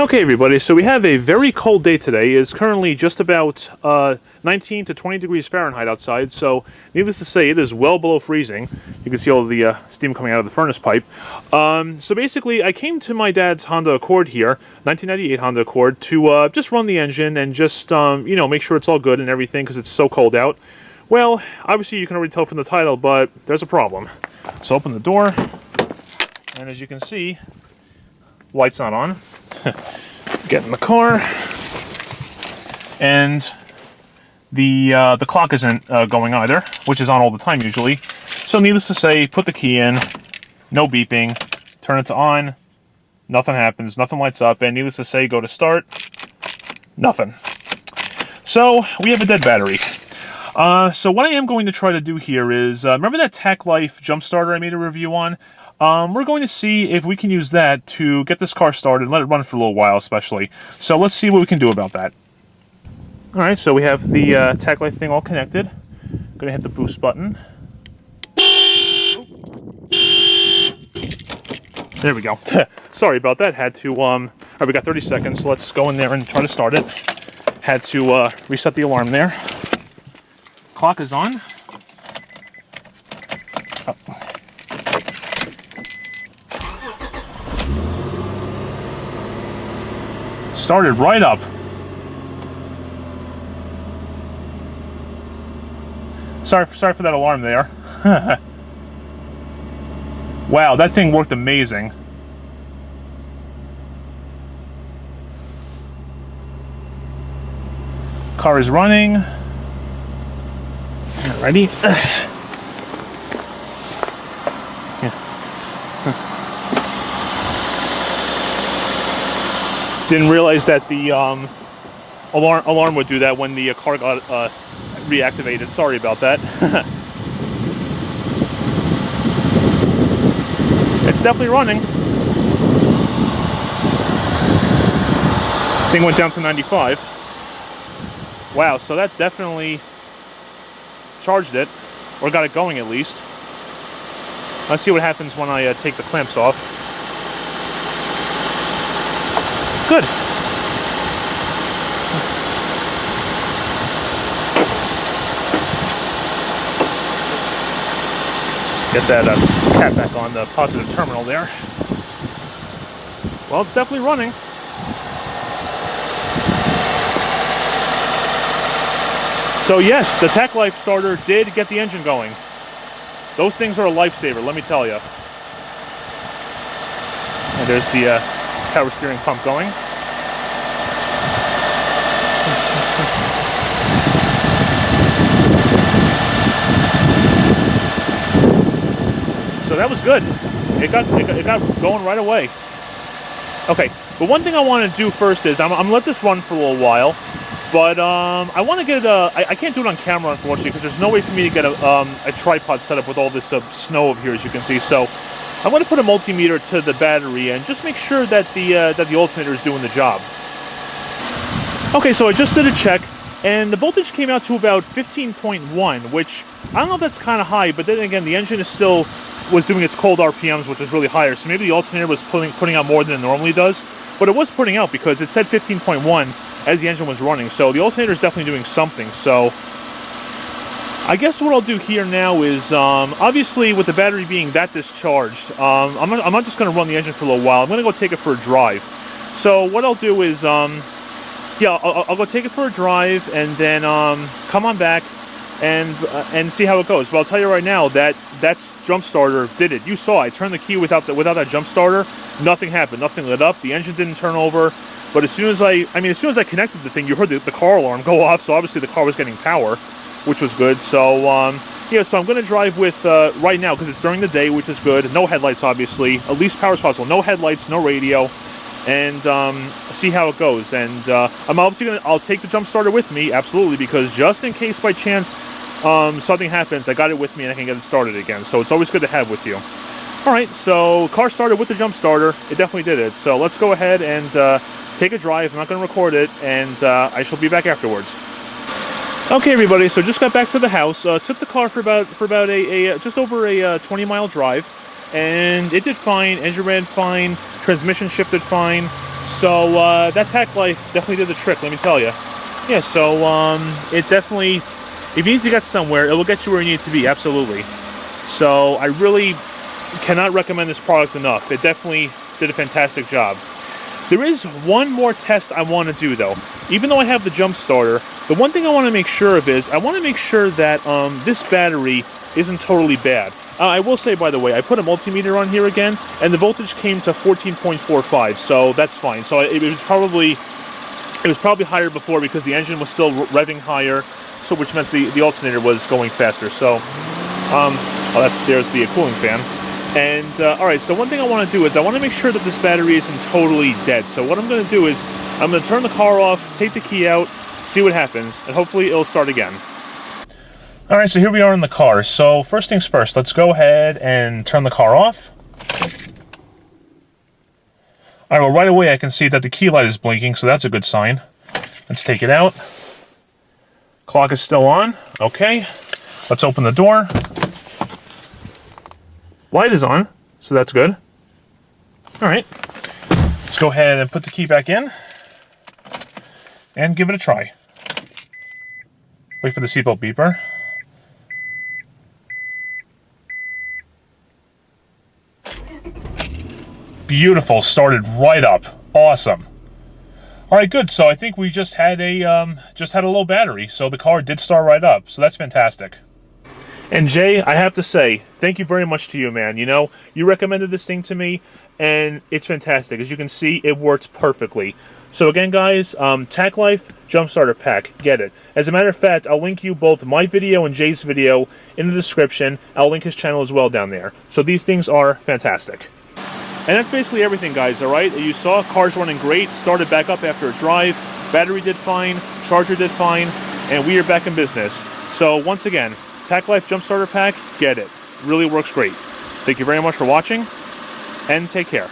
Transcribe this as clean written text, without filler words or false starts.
Okay, everybody, so we have a very cold day today. It's currently just about 19 to 20 degrees Fahrenheit outside, so needless to say, it is well below freezing. You can see all the steam coming out of the furnace pipe. So basically, I came to my dad's Honda Accord here, 1998 Honda Accord, to just run the engine and just, you know, make sure it's all good and everything because it's so cold out. Well, obviously you can already tell from the title, but there's a problem. So open the door, and as you can see, light's not on. Get in the car, and the clock isn't going either, which is on all the time usually. So needless to say, put the key in, no beeping, turn it to on, nothing happens, nothing lights up, and needless to say, go to start, nothing. So we have a dead battery. So what I am going to try to do here is, remember that TackLife jump starter I made a review on? We're going to see if we can use that to get this car started and let it run for a little while, especially. So let's see what we can do about that. Alright, so we have the TackLife thing all connected. Going to hit the boost button. There we go. Sorry about that. Had to, alright, we got 30 seconds. Let's go in there and try to start it. Had to reset the alarm there. Clock is on. Oh. Started right up. Sorry for that alarm there. Wow, that thing worked amazing. Car is running. Ready? Didn't realize that the alarm would do that when the car got reactivated. Sorry about that. It's definitely running. Thing went down to 95. Wow, so that definitely charged it, or got it going at least. Let's see what happens when I take the clamps off. Good. Get that cap back on the positive terminal there. Well, it's definitely running. So yes, the TackLife starter did get the engine going. Those things are a lifesaver, let me tell you. And there's the power steering pump going. So that was good. It got going right away. Okay, but one thing I want to do first is I'm gonna let this run for a little while, but I want to get I can't do it on camera unfortunately because there's no way for me to get a tripod set up with all this snow over here, as you can see. So I'm going to put a multimeter to the battery and just make sure that the alternator is doing the job. Okay, so I just did a check, and the voltage came out to about 15.1, which I don't know if that's kind of high, but then again, the engine was doing its cold RPMs, which is really higher, so maybe the alternator was putting out more than it normally does, but it was putting out because it said 15.1 as the engine was running, so the alternator is definitely doing something. So I guess what I'll do here now is, obviously with the battery being that discharged, I'm not just going to run the engine for a little while. I'm going to go take it for a drive. So what I'll do is, yeah, I'll go take it for a drive and then come on back and see how it goes. But I'll tell you right now that jump starter did it. You saw I turned the key without that jump starter, nothing happened, nothing lit up, the engine didn't turn over. But as soon as I connected the thing, you heard the car alarm go off. So obviously the car was getting power, which was good. So yeah, so I'm going to drive with right now because it's during the day, which is good. No headlights, obviously, at least power as possible. No headlights, no radio, and see how it goes. And I'm obviously I'll take the jump starter with me, absolutely, because just in case by chance something happens, I got it with me and I can get it started again. So it's always good to have with you. All right, so car started with the jump starter. It definitely did it. So let's go ahead and take a drive. I'm not going to record it, and I shall be back afterwards. Okay, everybody. So just got back to the house. Took the car for about just over a 20-mile drive, and it did fine. Engine ran fine. Transmission shifted fine. So that TackLife definitely did the trick, let me tell you. Yeah, so it definitely, if you need to get somewhere, it will get you where you need to be, absolutely. So I really cannot recommend this product enough. It definitely did a fantastic job. There is one more test I want to do though. Even though I have the jump starter, the one thing I want to make sure of is I want to make sure that this battery isn't totally bad. I will say, by the way, I put a multimeter on here again, and the voltage came to 14.45, so that's fine. So it was probably higher before because the engine was still revving higher, so which meant the alternator was going faster. So, there's the cooling fan. And all right, so one thing I want to do is I want to make sure that this battery isn't totally dead. So what I'm going to do is I'm going to turn the car off, take the key out, see what happens, and hopefully it'll start again. All right, so here we are in the car. So first things first, let's go ahead and turn the car off. All right, well, right away I can see that the key light is blinking, so that's a good sign. Let's take it out. Clock is still on. Okay, let's open the door. Light is on, so that's good. All right, let's go ahead and put the key back in and give it a try. Wait for the seatbelt beeper. Beautiful, started right up. Awesome. All right, good. So I think we just had a low battery, so the car did start right up. So that's fantastic. And Jay, I have to say, thank you very much to you, man. You know, you recommended this thing to me, and it's fantastic. As you can see, it works perfectly. So again, guys, TackLife Jump Starter Pack, get it. As a matter of fact, I'll link you both my video and Jay's video in the description. I'll link his channel as well down there. So these things are fantastic. And that's basically everything, guys, all right? You saw cars running great, started back up after a drive, battery did fine, charger did fine, and we are back in business. So once again, TackLife Jump Starter Pack, get it. Really works great. Thank you very much for watching, and take care.